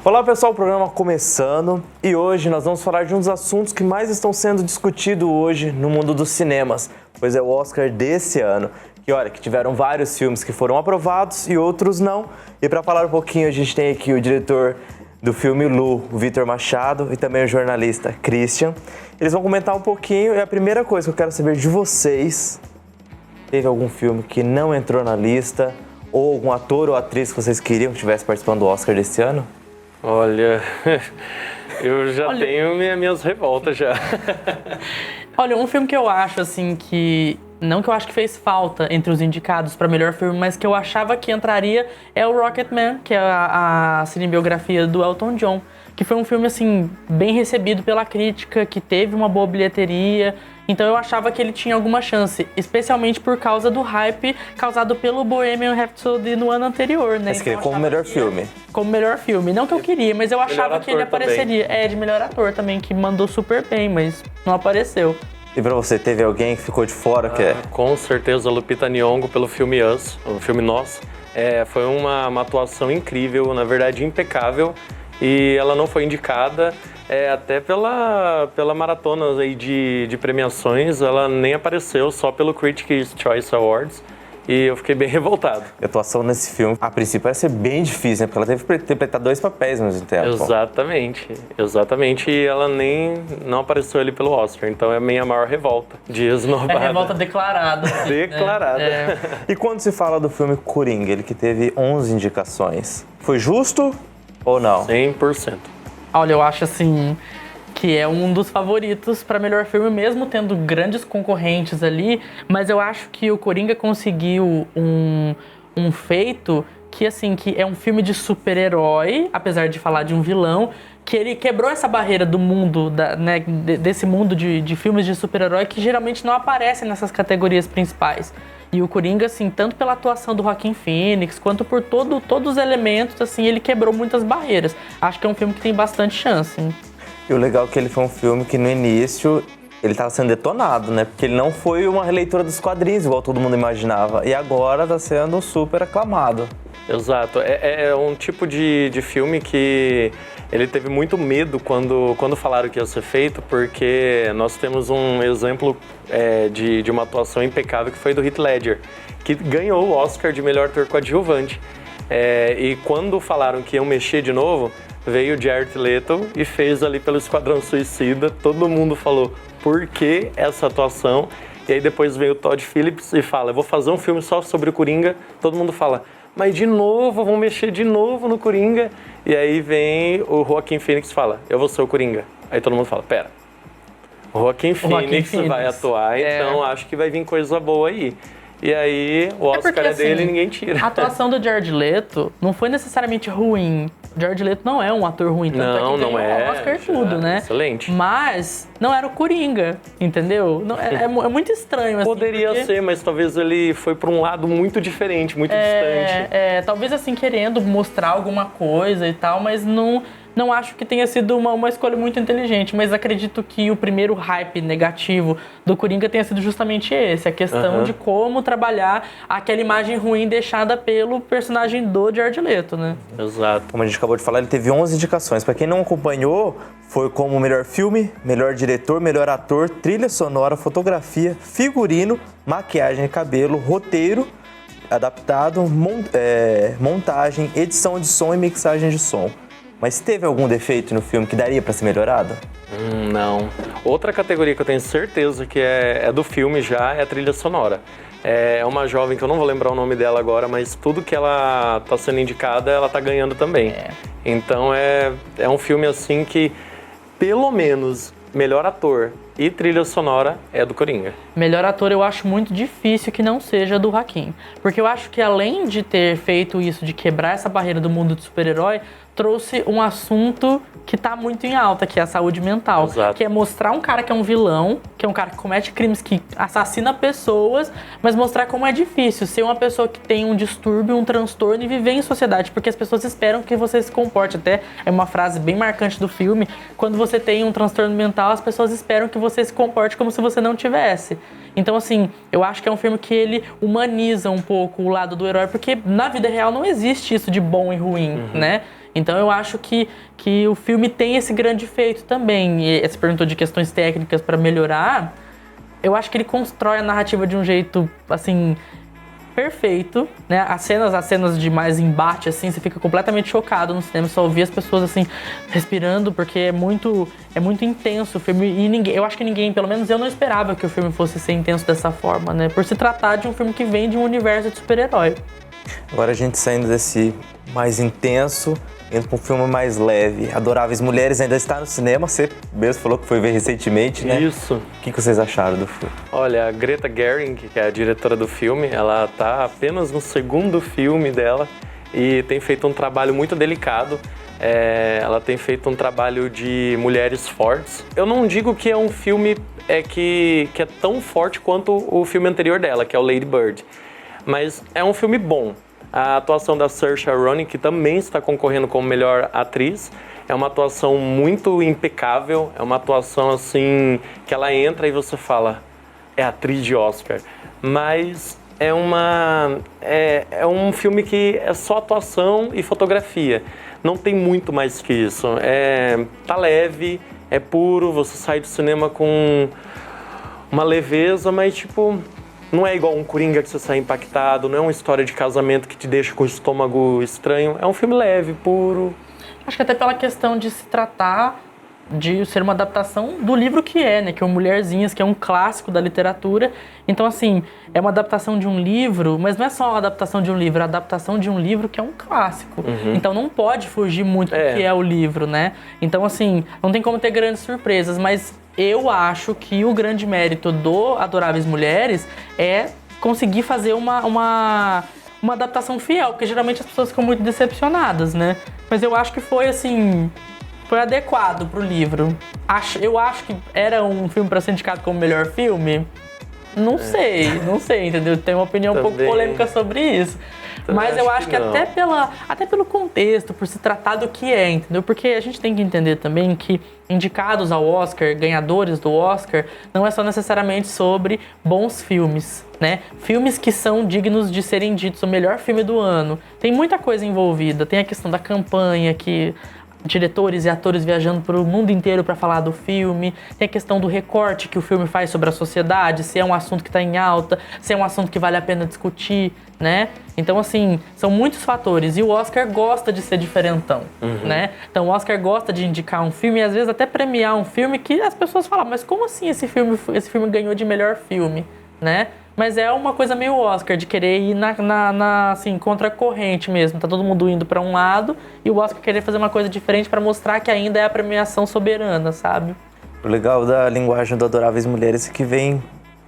Olá pessoal, o programa começando e hoje nós vamos falar de um dos assuntos que mais estão sendo discutidos hoje no mundo dos cinemas, pois é o Oscar desse ano. E olha, que tiveram vários filmes que foram aprovados e outros não. E para falar um pouquinho, a gente tem aqui o diretor do filme Lu, o Vitor Machado, e também o jornalista Christian. Eles vão comentar um pouquinho e a primeira coisa que eu quero saber de vocês, teve algum filme que não entrou na lista ou algum ator ou atriz que vocês queriam que estivesse participando do Oscar desse ano? Olha, eu já tenho minhas revoltas já. Olha, um filme que eu acho assim que... Não que eu acho que fez falta entre os indicados para melhor filme, mas que eu achava que entraria é o Rocketman, que é a cinebiografia do Elton John, que foi um filme assim bem recebido pela crítica, que teve uma boa bilheteria. Então eu achava que ele tinha alguma chance, especialmente por causa do hype causado pelo Bohemian Rhapsody no ano anterior, né? Mas queria como melhor filme. Como melhor filme. Não que eu queria, mas eu achava que ele apareceria. Também. É, de melhor ator também, que mandou super bem, mas não apareceu. E pra você, teve alguém que ficou de fora? Com certeza, a Lupita Nyong'o pelo filme Us, o filme Nós. Foi uma atuação incrível, na verdade impecável, e ela não foi indicada, até pela maratona aí de premiações, ela nem apareceu, só pelo Critics' Choice Awards. E eu fiquei bem revoltado. A atuação nesse filme, a princípio, vai ser bem difícil, né? Porque ela teve que interpretar dois papéis ao mesmo tempo. Exatamente. E ela nem não apareceu ali pelo Oscar. Então é a minha maior revolta de esnobada. É revolta declarada. Declarada. E quando se fala do filme Coringa, ele que teve 11 indicações, foi justo ou não? 100%. Olha, eu acho assim... que é um dos favoritos para melhor filme, mesmo tendo grandes concorrentes ali, mas eu acho que o Coringa conseguiu um feito que, assim, que é um filme de super-herói, apesar de falar de um vilão, que ele quebrou essa barreira do mundo, desse mundo de filmes de super-herói que geralmente não aparecem nessas categorias principais. E o Coringa, assim, tanto pela atuação do Joaquin Phoenix, quanto por todos os elementos, assim, ele quebrou muitas barreiras. Acho que é um filme que tem bastante chance. E o legal é que ele foi um filme que no início ele estava sendo detonado, né? Porque ele não foi uma releitura dos quadrinhos, igual todo mundo imaginava. E agora está sendo super aclamado. Exato. É um tipo de filme que ele teve muito medo quando falaram que ia ser feito, porque nós temos um exemplo de uma atuação impecável que foi do Heath Ledger, que ganhou o Oscar de melhor ator coadjuvante. E quando falaram que iam mexer de novo, veio o Jared Leto e fez ali pelo Esquadrão Suicida. Todo mundo falou, por que essa atuação? E aí depois veio o Todd Phillips e fala, eu vou fazer um filme só sobre o Coringa. Todo mundo fala, mas de novo, vão mexer de novo no Coringa. E aí vem o Joaquin Phoenix e fala, eu vou ser o Coringa. Aí todo mundo fala, pera, o Joaquin Phoenix vai atuar, então acho que vai vir coisa boa aí. E aí, o Oscar é dele e ninguém tira. A atuação do Jared Leto não foi necessariamente ruim. Jared Leto não é um ator ruim, tanto é que ganhou o Oscar e tudo, né? Excelente. Mas não era o Coringa, entendeu? Não, é muito estranho, assim. Poderia ser, mas talvez ele foi para um lado muito diferente, muito distante. Talvez assim, querendo mostrar alguma coisa e tal, mas não acho que tenha sido uma escolha muito inteligente, mas acredito que o primeiro hype negativo do Coringa tenha sido justamente esse, a questão de como trabalhar aquela imagem ruim deixada pelo personagem do Jared Leto, né? Exato. Como a gente acabou de falar, ele teve 11 indicações. Para quem não acompanhou, foi como melhor filme, melhor diretor, melhor ator, trilha sonora, fotografia, figurino, maquiagem e cabelo, roteiro, adaptado, montagem, edição de som e mixagem de som. Mas teve algum defeito no filme que daria pra ser melhorado? Não. Outra categoria que eu tenho certeza que é do filme já é a trilha sonora. É uma jovem que eu não vou lembrar o nome dela agora, mas tudo que ela tá sendo indicada, ela tá ganhando também. Então é um filme assim que, pelo menos, melhor ator e trilha sonora é do Coringa. Melhor ator eu acho muito difícil que não seja do Joaquin. Porque eu acho que além de ter feito isso, de quebrar essa barreira do mundo de super-herói, trouxe um assunto que tá muito em alta, que é a saúde mental. Exato. Que é mostrar um cara que é um vilão, que é um cara que comete crimes, que assassina pessoas, mas mostrar como é difícil ser uma pessoa que tem um distúrbio, um transtorno e viver em sociedade, porque as pessoas esperam que você se comporte. Até é uma frase bem marcante do filme, quando você tem um transtorno mental, as pessoas esperam que você se comporte como se você não tivesse. Então, assim, eu acho que é um filme que ele humaniza um pouco o lado do herói, porque na vida real não existe isso de bom e ruim, né? Então eu acho que o filme tem esse grande feito também. E você perguntou de questões técnicas para melhorar. Eu acho que ele constrói a narrativa de um jeito, assim, perfeito, né? As cenas de mais embate, assim, você fica completamente chocado no cinema, só ouvir as pessoas, assim, respirando, porque é muito intenso o filme. E eu acho que ninguém, pelo menos eu não esperava que o filme fosse ser intenso dessa forma, né? Por se tratar de um filme que vem de um universo de super-herói. Agora a gente saindo desse mais intenso, indo para um filme mais leve. Adoráveis Mulheres ainda está no cinema, você mesmo falou que foi ver recentemente, né? Isso. O que vocês acharam do filme? Olha, a Greta Gerwig, que é a diretora do filme, ela tá apenas no segundo filme dela e tem feito um trabalho muito delicado. Ela tem feito um trabalho de mulheres fortes. Eu não digo que é um filme que é tão forte quanto o filme anterior dela, que é o Lady Bird. Mas é um filme bom. A atuação da Saoirse Ronan, que também está concorrendo como melhor atriz, é uma atuação muito impecável. É uma atuação assim que ela entra e você fala, é atriz de Oscar. Mas é um filme que é só atuação e fotografia. Não tem muito mais que isso. Tá leve, é puro, você sai do cinema com uma leveza, mas tipo, não é igual um Coringa que você sai impactado, não é uma história de casamento que te deixa com o estômago estranho. É um filme leve, puro. Acho que até pela questão de se tratar de ser uma adaptação do livro que é, né? Que é o Mulherzinhas, que é um clássico da literatura. Então, assim, é uma adaptação de um livro, mas não é só uma adaptação de um livro, é a adaptação de um livro que é um clássico. Então não pode fugir muito do que é o livro, né? Então, assim, não tem como ter grandes surpresas, mas eu acho que o grande mérito do Adoráveis Mulheres é conseguir fazer uma adaptação fiel, porque geralmente as pessoas ficam muito decepcionadas, né? Mas eu acho que foi, assim, foi adequado pro livro. Eu acho que era um filme para ser indicado como melhor filme. Não sei, entendeu? Tenho uma opinião um pouco polêmica sobre isso. Mas eu acho que até pelo contexto, por se tratar do que é, entendeu? Porque a gente tem que entender também que indicados ao Oscar, ganhadores do Oscar, não é só necessariamente sobre bons filmes, né? Filmes que são dignos de serem ditos o melhor filme do ano. Tem muita coisa envolvida, tem a questão da campanha, que diretores e atores viajando para o mundo inteiro para falar do filme, tem a questão do recorte que o filme faz sobre a sociedade, se é um assunto que está em alta, se é um assunto que vale a pena discutir, né? Então, assim, são muitos fatores e o Oscar gosta de ser diferentão, né? Então, o Oscar gosta de indicar um filme e às vezes até premiar um filme que as pessoas falam, mas como assim esse filme ganhou de melhor filme, né? Mas é uma coisa meio Oscar, de querer ir assim, contra a corrente mesmo. Tá todo mundo indo pra um lado e o Oscar querer fazer uma coisa diferente pra mostrar que ainda é a premiação soberana, sabe? O legal da linguagem do Adoráveis Mulheres é que vem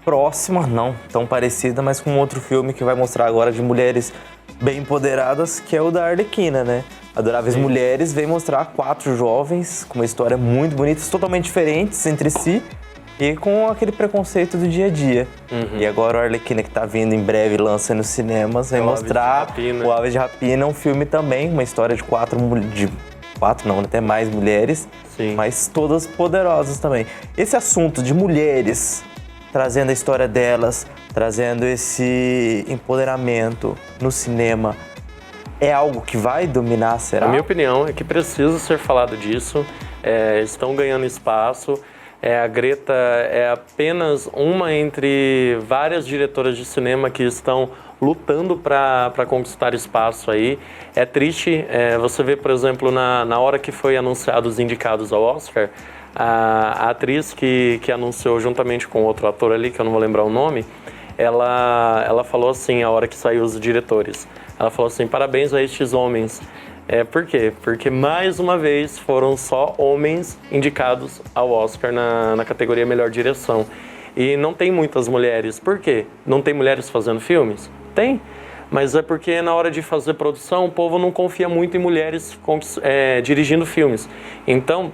próxima, não tão parecida, mas com outro filme que vai mostrar agora de mulheres bem empoderadas, que é o da Arlequina, né? Adoráveis Mulheres vem mostrar 4 jovens com uma história muito bonita, totalmente diferentes entre si, e com aquele preconceito do dia a dia. E agora o Arlequina, que tá vindo em breve, lança nos cinemas, vai mostrar o Aves de Rapina, um filme também, uma história de 4 não, até mais mulheres, mas todas poderosas também. Esse assunto de mulheres, trazendo a história delas, trazendo esse empoderamento no cinema, é algo que vai dominar, será? A minha opinião é que precisa ser falado disso, estão ganhando espaço. A Greta é apenas uma entre várias diretoras de cinema que estão lutando para conquistar espaço aí. É triste, você vê, por exemplo, na hora que foi anunciado os indicados ao Oscar, a atriz que anunciou juntamente com outro ator ali, que eu não vou lembrar o nome, ela falou assim, a hora que saiu os diretores, ela falou assim, parabéns a estes homens. Por quê? Porque mais uma vez foram só homens indicados ao Oscar na categoria Melhor Direção. E não tem muitas mulheres. Por quê? Não tem mulheres fazendo filmes? Tem. Mas é porque na hora de fazer produção, o povo não confia muito em mulheres dirigindo filmes. Então,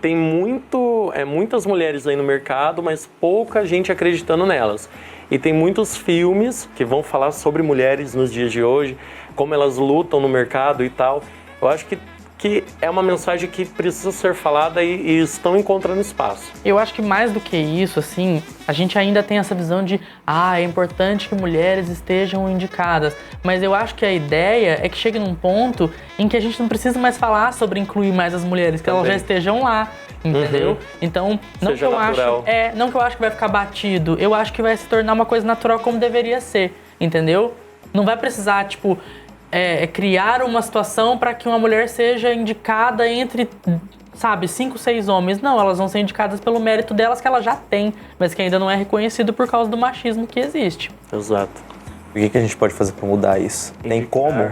tem muitas mulheres aí no mercado, mas pouca gente acreditando nelas. E tem muitos filmes que vão falar sobre mulheres nos dias de hoje, como elas lutam no mercado e tal. Eu acho que que é uma mensagem que precisa ser falada e estão encontrando espaço. Eu acho que mais do que isso, assim, a gente ainda tem essa visão de é importante que mulheres estejam indicadas. Mas eu acho que a ideia é que chegue num ponto em que a gente não precisa mais falar sobre incluir mais as mulheres, que elas já estejam lá, entendeu? Então, não que eu acho que vai ficar batido, eu acho que vai se tornar uma coisa natural como deveria ser, entendeu? Não vai precisar, tipo, criar uma situação para que uma mulher seja indicada entre, 5, 6 homens. Não, elas vão ser indicadas pelo mérito delas que elas já têm, mas que ainda não é reconhecido por causa do machismo que existe. Exato. O que a gente pode fazer para mudar isso? Tem como?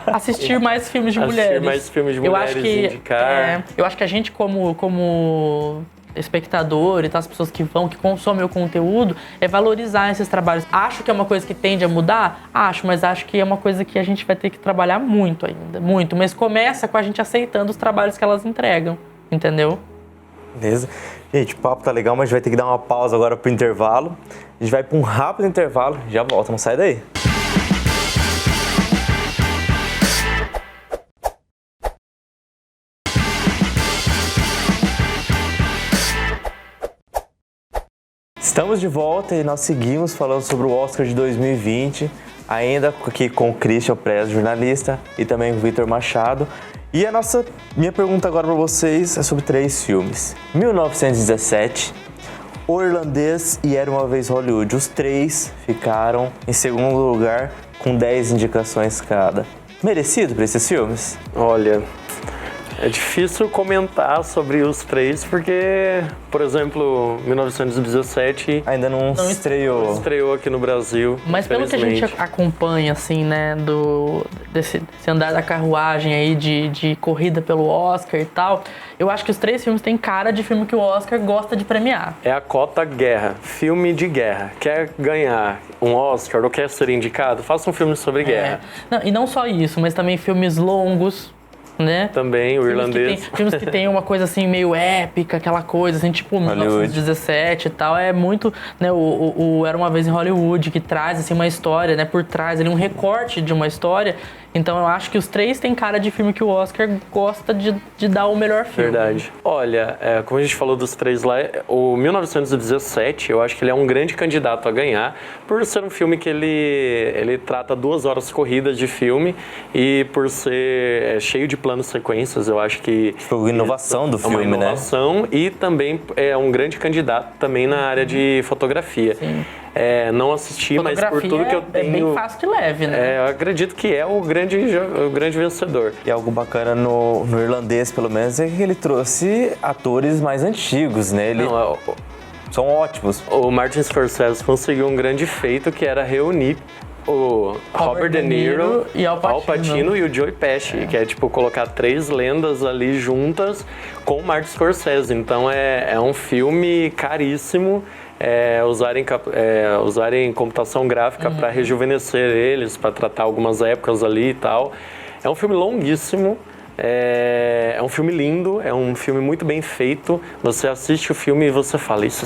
Assistir mais filmes de mulheres. Assistir mais filmes de mulheres, indicar. Eu acho que a gente, como espectador e tal, as pessoas que consomem o conteúdo, é valorizar esses trabalhos. Acho que é uma coisa que tende a mudar? Acho, mas acho que é uma coisa que a gente vai ter que trabalhar muito ainda, muito. Mas começa com a gente aceitando os trabalhos que elas entregam, entendeu? Beleza. Gente, o papo tá legal, mas a gente vai ter que dar uma pausa agora pro intervalo. A gente vai para um rápido intervalo e já volta, não sai daí. Estamos de volta e nós seguimos falando sobre o Oscar de 2020, ainda aqui com o Christian Prez, jornalista, e também com o Vitor Machado. E minha pergunta agora para vocês é sobre 3 filmes. 1917, O Irlandês e Era Uma Vez Hollywood. Os 3 ficaram em segundo lugar com 10 indicações cada. Merecido para esses filmes? Olha, é difícil comentar sobre os 3 porque, por exemplo, 1917 ainda não estreou. Estreou aqui no Brasil. Mas pelo que a gente acompanha, assim, né, desse andar da carruagem aí de corrida pelo Oscar e tal, eu acho que os 3 filmes têm cara de filme que o Oscar gosta de premiar. É a cota guerra, filme de guerra. Quer ganhar um Oscar ou quer ser indicado? Faça um filme sobre guerra. Não, e não só isso, mas também filmes longos, né? Também, o Irlandês. Filmes que tem uma coisa assim meio épica, aquela coisa assim, tipo Hollywood. 1917 e tal, é muito, né, o Era Uma Vez em Hollywood, que traz assim uma história, né, por trás ali um recorte de uma história. Então eu acho que os 3 têm cara de filme que o Oscar gosta de dar o melhor filme. Verdade. Olha, como a gente falou dos 3 lá, o 1917, eu acho que ele é um grande candidato a ganhar, por ser um filme que ele trata 2 horas corridas de filme e por ser cheio de planos sequências, eu acho que... Foi a inovação do filme, né? É uma inovação e também é um grande candidato também na área de fotografia. Sim. Não assisti, mas por tudo que eu tenho... É bem fácil de leve, né? Eu acredito que é o grande vencedor. E algo bacana no Irlandês, pelo menos, é que ele trouxe atores mais antigos, né? São ótimos. O Martin Scorsese conseguiu um grande feito, que era reunir o Robert De Niro e Al Pacino e o Joe Pesci, que é tipo colocar 3 lendas ali juntas com o Martin Scorsese. Então é um filme caríssimo. Usarem computação gráfica para rejuvenescer eles, para tratar algumas épocas ali e tal. É um filme longuíssimo, é um filme lindo, é um filme muito bem feito. Você assiste o filme e você fala, isso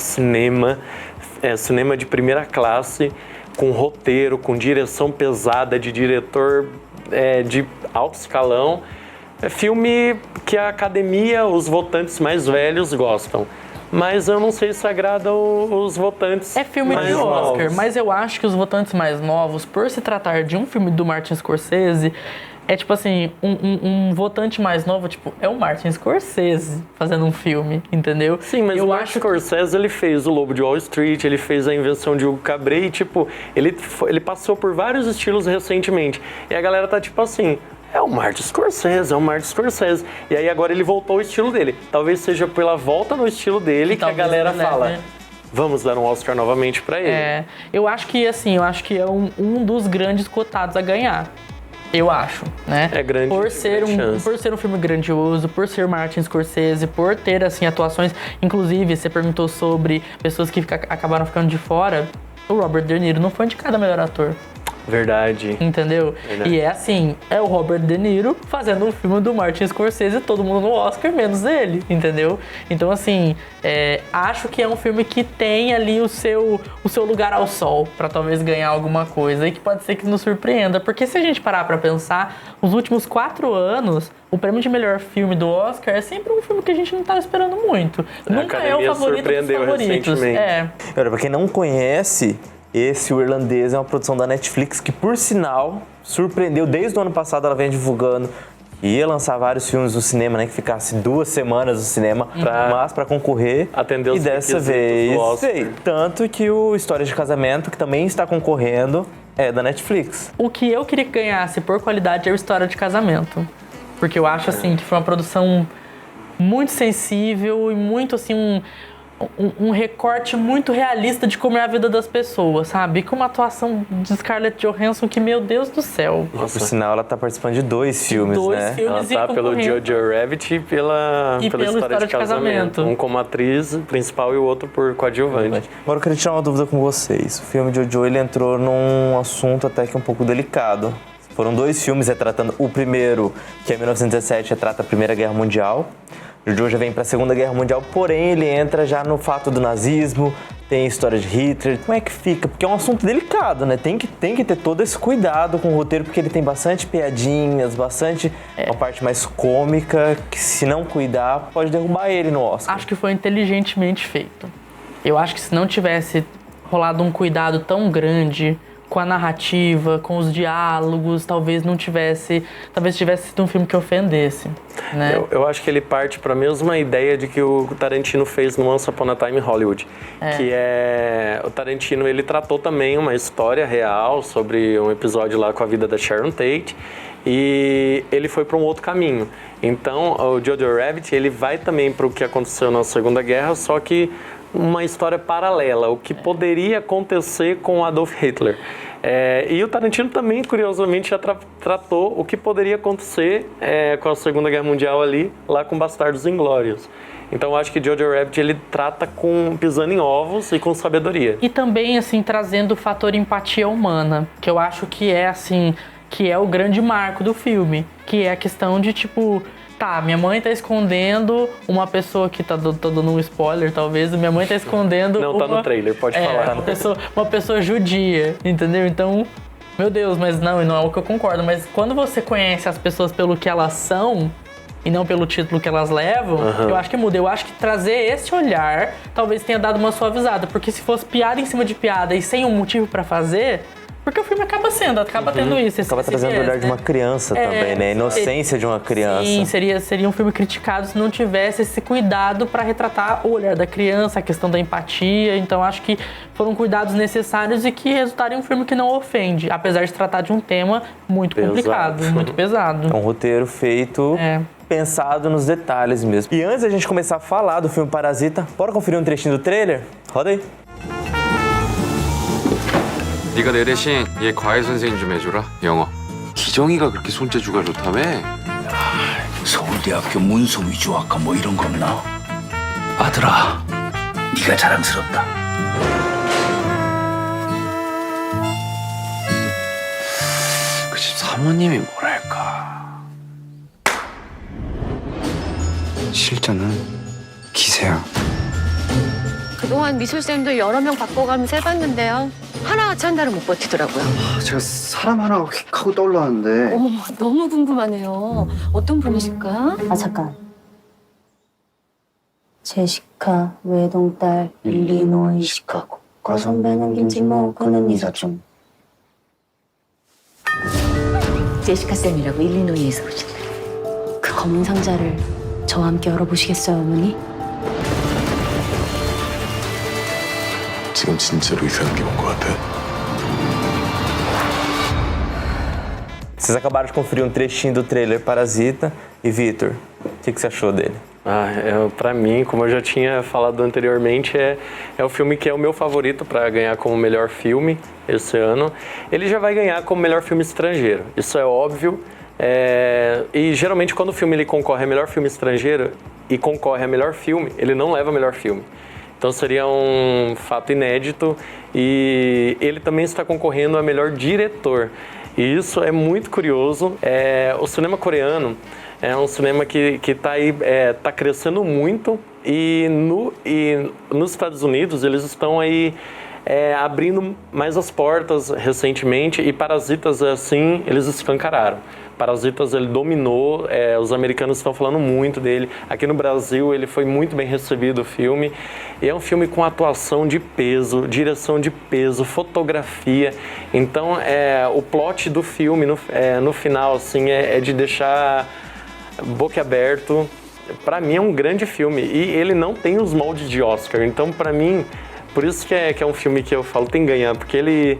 é cinema de primeira classe, com roteiro, com direção pesada, de diretor de alto escalão. É filme que a academia, os votantes mais velhos gostam. Mas eu não sei se agrada os votantes. É filme de Oscar, mas eu acho que os votantes mais novos, por se tratar de um filme do Martin Scorsese, é tipo assim, um votante mais novo, tipo, é o Martin Scorsese fazendo um filme, entendeu? Sim, mas o Martin Scorsese, ele fez O Lobo de Wall Street, ele fez A Invenção de Hugo Cabret, e tipo, ele passou por vários estilos recentemente. E a galera tá tipo assim... É o Martin Scorsese. E aí agora ele voltou ao estilo dele. Talvez seja pela volta no estilo dele que a galera fala, vamos dar um Oscar novamente pra ele. Eu acho que é um dos grandes cotados a ganhar. Eu acho, né? É grande. Por ser um filme grandioso, por ser Martin Scorsese, por ter assim atuações, inclusive você perguntou sobre pessoas que acabaram ficando de fora. O Robert De Niro não foi indicado a melhor ator. Verdade. Entendeu? Verdade. E é assim, é o Robert De Niro fazendo um filme do Martin Scorsese, todo mundo no Oscar, menos ele, entendeu? Então, assim, acho que é um filme que tem ali o seu lugar ao sol pra talvez ganhar alguma coisa e que pode ser que nos surpreenda. Porque se a gente parar pra pensar, os últimos 4 anos, o prêmio de melhor filme do Oscar é sempre um filme que a gente não tava esperando muito. Nunca é o favorito dos favoritos. Agora, pra quem não conhece, esse O Irlandês é uma produção da Netflix que, por sinal, surpreendeu. Desde o ano passado ela vem divulgando que ia lançar vários filmes no cinema, né? Que ficasse 2 semanas no cinema, mas pra concorrer. Atender os e dessa vez veio. Tanto que o História de Casamento, que também está concorrendo, é da Netflix. O que eu queria que ganhasse por qualidade é o História de Casamento. Porque eu acho, assim, que foi uma produção muito sensível e muito, assim, um recorte muito realista de como é a vida das pessoas, sabe? E com uma atuação de Scarlett Johansson que, meu Deus do céu. Nossa. Por sinal, ela tá participando de 2 filmes, né? Filmes ela tá pelo Jojo Rabbit e pela História de Casamento. Um como atriz principal e o outro por coadjuvante. Agora eu queria tirar uma dúvida com vocês. O filme Jojo, ele entrou num assunto até que um pouco delicado. Foram 2 filmes retratando. O primeiro, que é 1917, retrata a Primeira Guerra Mundial. Jojo já vem para a Segunda Guerra Mundial, porém ele entra já no fato do nazismo, tem a história de Hitler. Como é que fica? Porque é um assunto delicado, né? Tem que ter todo esse cuidado com o roteiro, porque ele tem bastante piadinhas, bastante uma parte mais cômica, que se não cuidar, pode derrubar ele no Oscar. Acho que foi inteligentemente feito. Eu acho que se não tivesse rolado um cuidado tão grande com a narrativa, com os diálogos, talvez tivesse sido um filme que ofendesse, né? Eu acho que ele parte para a mesma ideia de que o Tarantino fez no Once Upon a Time em Hollywood, que é o Tarantino, ele tratou também uma história real sobre um episódio lá com a vida da Sharon Tate e ele foi para um outro caminho. Então, o Jojo Rabbit, ele vai também para o que aconteceu na Segunda Guerra, só que uma história paralela, o que poderia acontecer com Adolf Hitler. E o Tarantino também, curiosamente, já tratou o que poderia acontecer com a Segunda Guerra Mundial ali, lá com Bastardos Inglórios. Então eu acho que Jojo Rabbit, ele trata pisando em ovos e com sabedoria. E também, assim, trazendo o fator empatia humana, que eu acho que é, assim, que é o grande marco do filme, que é a questão de, tipo, tá, minha mãe tá escondendo uma pessoa que tô dando um spoiler, talvez. Minha mãe tá escondendo. Não, tá no trailer, pode falar. Uma pessoa judia, entendeu? Então, meu Deus, mas não é o que eu concordo. Mas quando você conhece as pessoas pelo que elas são e não pelo título que elas levam, eu acho que muda. Eu acho que trazer esse olhar talvez tenha dado uma suavizada. Porque se fosse piada em cima de piada e sem um motivo pra fazer. Porque o filme acaba tendo isso. Acaba trazendo o olhar de uma criança também, né? A inocência de uma criança. Sim, seria um filme criticado se não tivesse esse cuidado para retratar o olhar da criança, a questão da empatia. Então acho que foram cuidados necessários e que resultaram em um filme que não ofende, apesar de tratar de um tema muito complicado, muito pesado. É um roteiro feito, pensado nos detalhes mesmo. E antes da gente começar a falar do filme Parasita, bora conferir um trechinho do trailer? Roda aí. 네가 내 대신 얘 과외 선생님 좀 해줘라. 영어. 기정이가 그렇게 손재주가 좋다며? 서울대학교 문서 위조학과 뭐 이런 거 없나? 아들아, 네가 자랑스럽다. 그 집 사모님이 뭐랄까. 실전은 기세야. 그동안 미술쌤도 여러 명 바꿔가면서 해봤는데요. 하나같이 한 달은 못 버티더라고요. 제가 사람 하나가 휙 하고 떠올랐는데. 어머, 너무 궁금하네요. 어떤 분이실까? 아, 잠깐. 제시카, 외동딸, 일리노이, 시카고. 과선배는 김진모, 그는 이사촌. 제시카 쌤이라고 일리노이에서 오셨대. 그 검은 상자를 저와 함께 열어보시겠어요, 어머니? 지금 진짜로 이상한 게 온 것 같아. Vocês acabaram de conferir um trechinho do trailer Parasita. E Vitor, o que você achou dele? Pra mim, como eu já tinha falado anteriormente, é o filme que é o meu favorito para ganhar como melhor filme esse ano. Ele já vai ganhar como melhor filme estrangeiro, isso é óbvio. E geralmente quando o filme ele concorre a melhor filme estrangeiro e concorre a melhor filme, ele não leva a melhor filme. Então seria um fato inédito e ele também está concorrendo a melhor diretor. E isso é muito curioso. O cinema coreano é um cinema que está aí, tá crescendo muito e nos Estados Unidos eles estão aí abrindo mais as portas recentemente e Parasitas, assim, eles escancararam. Parasitas, ele dominou, os americanos estão falando muito dele. Aqui no Brasil, ele foi muito bem recebido, o filme. E é um filme com atuação de peso, direção de peso, fotografia. Então, o plot do filme, no final, assim, é de deixar boquiaberto. Pra mim, é um grande filme. E ele não tem os moldes de Oscar. Então, pra mim, por isso que é um filme que eu falo, tem que ganhar. Porque ele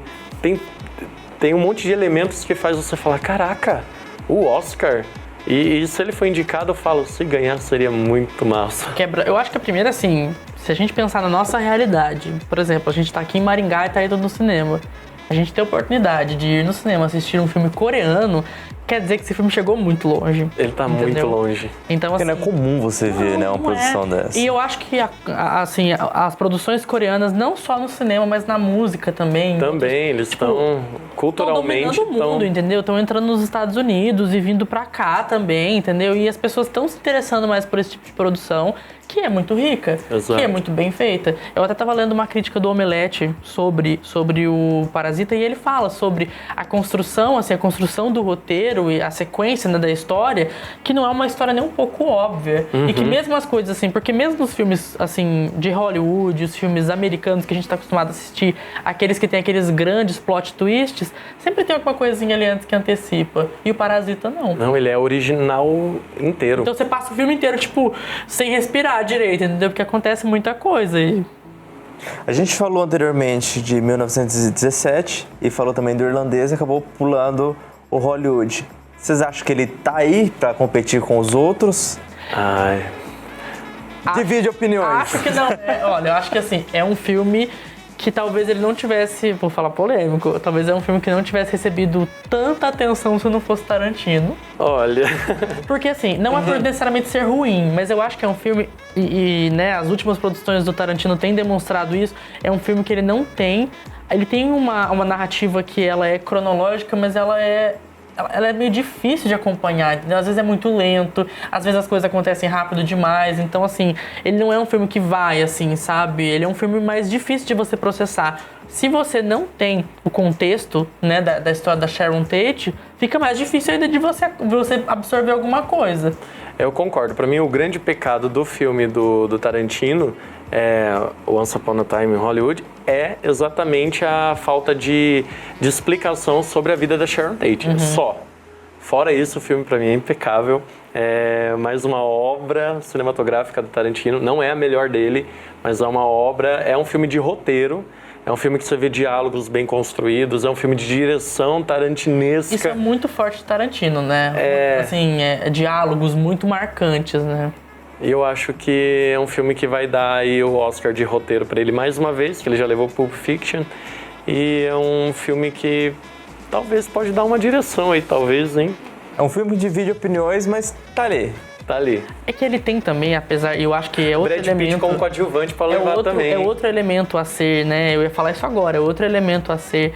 tem um monte de elementos que faz você falar, caraca, o Oscar. E se ele for indicado, eu falo, se ganhar seria muito massa. Eu acho que a primeira, assim, se a gente pensar na nossa realidade, por exemplo, a gente tá aqui em Maringá e tá indo no cinema. A gente tem a oportunidade de ir no cinema assistir um filme coreano, quer dizer que esse filme chegou muito longe. Ele tá muito longe. Então, Porque assim, não é comum você ver, né, uma produção dessa. E eu acho que, assim, as produções coreanas, não só no cinema, mas na música também. Também, eles estão culturalmente... Estão dominando o mundo, entendeu? Estão entrando nos Estados Unidos e vindo pra cá também, entendeu? E as pessoas estão se interessando mais por esse tipo de produção, que é muito rica, Exato. que é muito bem feita. Eu até estava lendo uma crítica do Omelete sobre o Parasita e ele fala sobre a construção do roteiro e a sequência, né, da história, que não é uma história nem um pouco óbvia. E que mesmo as coisas assim, porque mesmo nos filmes assim de Hollywood, os filmes americanos que a gente está acostumado a assistir, aqueles que tem aqueles grandes plot twists, sempre tem alguma coisinha ali antes que antecipa. E o Parasita não. Não, ele é original inteiro. Então você passa o filme inteiro, tipo, sem respirar direito, entendeu? Porque acontece muita coisa. A gente falou anteriormente de 1917 e falou também do irlandês e acabou pulando o Hollywood. Vocês acham que ele tá aí pra competir com os outros? Ai... Divide opiniões. Acho que não. Olha, eu acho que assim, é um filme que talvez ele não tivesse, vou falar polêmico, talvez é um filme que não tivesse recebido tanta atenção se não fosse Tarantino. Olha... Porque assim, não é por necessariamente ser ruim, mas eu acho que é um filme, né, as últimas produções do Tarantino têm demonstrado isso, é um filme que ele não tem, ele tem uma narrativa que ela é cronológica, mas ela é meio difícil de acompanhar, entendeu? Às vezes é muito lento, às vezes as coisas acontecem rápido demais, então assim, ele não é um filme que vai assim, sabe? Ele é um filme mais difícil de você processar. Se você não tem o contexto, né, da história da Sharon Tate, fica mais difícil ainda de você absorver alguma coisa. Eu concordo. Pra mim, o grande pecado do filme do Tarantino, o Once Upon a Time in Hollywood, é exatamente a falta de explicação sobre a vida da Sharon Tate. Só. Fora isso, o filme pra mim é impecável. É mais uma obra cinematográfica do Tarantino. Não é a melhor dele, mas é uma obra... É um filme de roteiro. É um filme que você vê diálogos bem construídos, é um filme de direção tarantinesca. Isso é muito forte de Tarantino, né? Assim, diálogos muito marcantes, né? E eu acho que é um filme que vai dar aí o Oscar de roteiro pra ele mais uma vez, que ele já levou Pulp Fiction. E é um filme que talvez pode dar uma direção aí, talvez, hein? É um filme que divide opiniões, mas tá ali. Tá ali. É que ele tem também, apesar, eu acho que é outro Brad elemento... Pitt como coadjuvante pra levar também. É outro elemento a ser, né, eu ia falar isso agora, é outro elemento a ser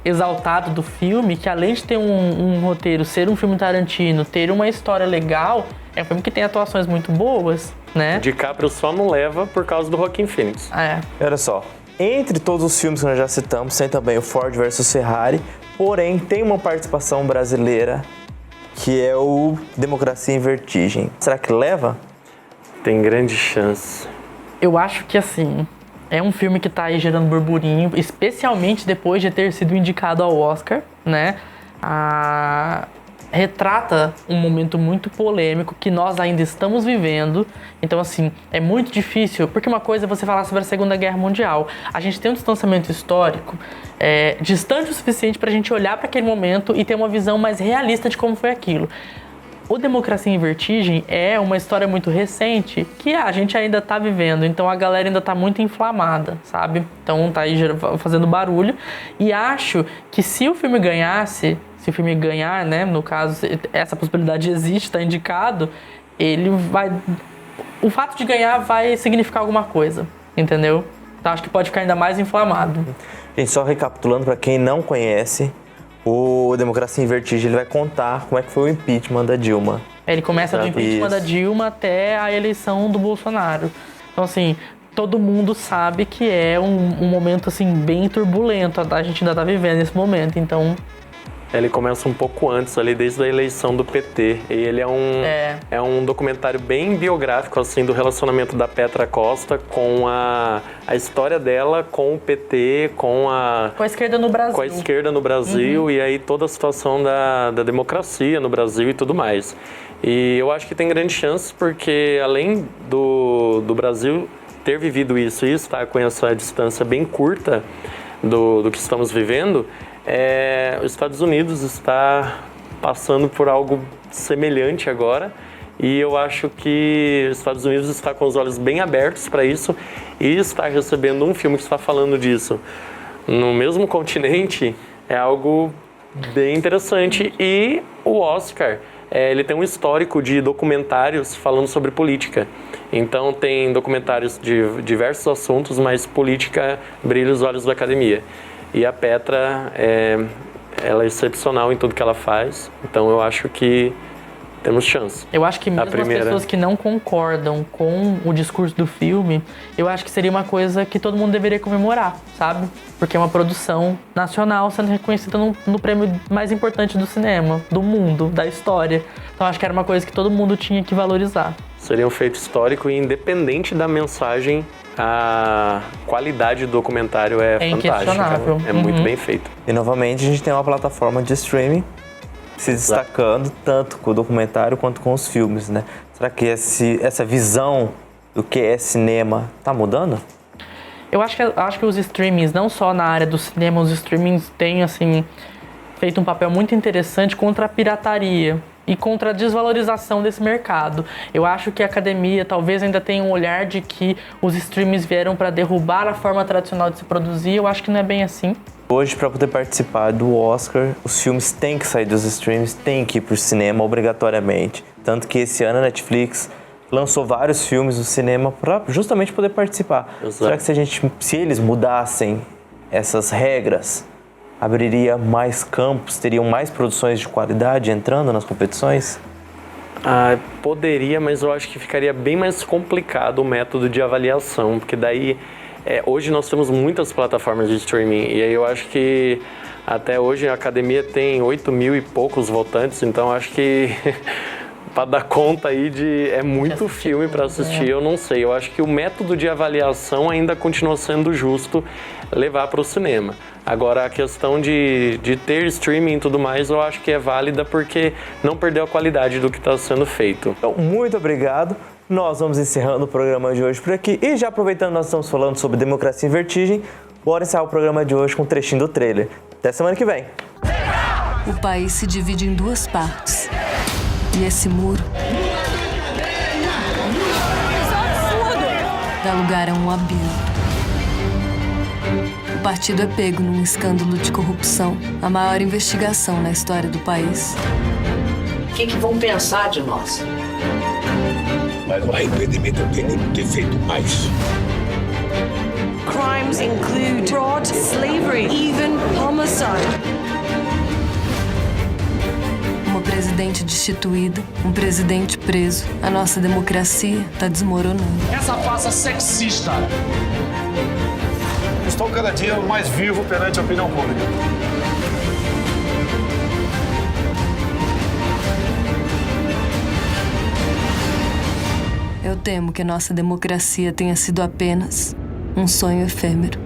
exaltado do filme, que além de ter um roteiro, ser um filme Tarantino, ter uma história legal, é um filme que tem atuações muito boas, né? DiCaprio só não leva por causa do Joaquin Phoenix. Olha só, entre todos os filmes que nós já citamos, tem também o Ford vs Ferrari, porém tem uma participação brasileira, que é o Democracia em Vertigem. Será que leva? Tem grande chance. Eu acho que, assim, é um filme que tá aí gerando burburinho, especialmente depois de ter sido indicado ao Oscar, né? Retrata um momento muito polêmico que nós ainda estamos vivendo. Então, assim, é muito difícil, porque uma coisa é você falar sobre a Segunda Guerra Mundial. A gente tem um distanciamento histórico distante o suficiente pra gente olhar para aquele momento e ter uma visão mais realista de como foi aquilo. O Democracia em Vertigem é uma história muito recente que a gente ainda tá vivendo, então a galera ainda tá muito inflamada, sabe? Então tá aí fazendo barulho. E acho que se o filme ganhasse, se o filme ganhar, né, no caso, essa possibilidade existe, tá indicado, ele vai... O fato de ganhar vai significar alguma coisa. entendeu? Então acho que pode ficar ainda mais inflamado. Gente, só recapitulando para quem não conhece, o Democracia em Vertigem ele vai contar como é que foi o impeachment da Dilma. Ele começa do impeachment da Isso. Dilma até a eleição do Bolsonaro. Então, assim, todo mundo sabe que é um momento, assim, bem turbulento. A gente ainda tá vivendo esse momento, então... Ele começa um pouco antes, ali, desde a eleição do PT. E ele é um documentário bem biográfico, assim, do relacionamento da Petra Costa com a história dela com o PT, com a esquerda no Brasil. Com a esquerda no Brasil e aí toda a situação da democracia no Brasil e tudo mais. E eu acho que tem grandes chances porque, além do Brasil ter vivido isso e estar com essa distância bem curta do que estamos vivendo, os Estados Unidos está passando por algo semelhante agora e eu acho que os Estados Unidos está com os olhos bem abertos para isso e está recebendo um filme que está falando disso no mesmo continente é algo bem interessante. E o Oscar, ele tem um histórico de documentários falando sobre política. Então tem documentários de diversos assuntos, mas política brilha os olhos da academia. E a Petra, ela é excepcional em tudo que ela faz, então eu acho que temos chance. Eu acho que mesmo as pessoas que não concordam com o discurso do filme, eu acho que seria uma coisa que todo mundo deveria comemorar, sabe? Porque é uma produção nacional sendo reconhecida no prêmio mais importante do cinema, do mundo, da história. Então acho que era uma coisa que todo mundo tinha que valorizar. Seria um feito histórico e independente da mensagem, a qualidade do documentário é fantástica. Inquestionável. É muito bem feito. E novamente a gente tem uma plataforma de streaming se destacando tanto com o documentário quanto com os filmes, né? Será que essa visão do que é cinema tá mudando? Eu acho que os streamings, não só na área do cinema, os streamings têm, assim, feito um papel muito interessante contra a pirataria e contra a desvalorização desse mercado. Eu acho que a academia talvez ainda tenha um olhar de que os streamings vieram para derrubar a forma tradicional de se produzir. Eu acho que não é bem assim. Hoje, para poder participar do Oscar, os filmes têm que sair dos streams, têm que ir para o cinema obrigatoriamente. Tanto que esse ano a Netflix lançou vários filmes no cinema para justamente poder participar. Exato. Será que se eles mudassem essas regras, abriria mais campos, teriam mais produções de qualidade entrando nas competições? Poderia, mas eu acho que ficaria bem mais complicado o método de avaliação, porque daí hoje nós temos muitas plataformas de streaming e aí eu acho que até hoje a academia tem 8 mil e poucos votantes, então eu acho que para dar conta aí é muito filme para assistir, eu não sei. Eu acho que o método de avaliação ainda continua sendo justo levar para o cinema. Agora, a questão de ter streaming e tudo mais, eu acho que é válida porque não perdeu a qualidade do que está sendo feito. Então, muito obrigado. Nós vamos encerrando o programa de hoje por aqui. E já aproveitando, nós estamos falando sobre Democracia em Vertigem, bora encerrar o programa de hoje com um trechinho do trailer. Até semana que vem. O país se divide em duas partes. E esse muro dá lugar a um abismo. O partido é pego num escândalo de corrupção, a maior investigação na história do país. O que vão pensar de nós? Mas o arrependimento eu tenho de ter feito mais. Crimes include fraud, slavery, even homicide. Uma presidente destituída, um presidente preso. A nossa democracia está desmoronando. Essa farsa sexista. Estou cada dia mais vivo perante a opinião pública. Eu temo que a nossa democracia tenha sido apenas um sonho efêmero.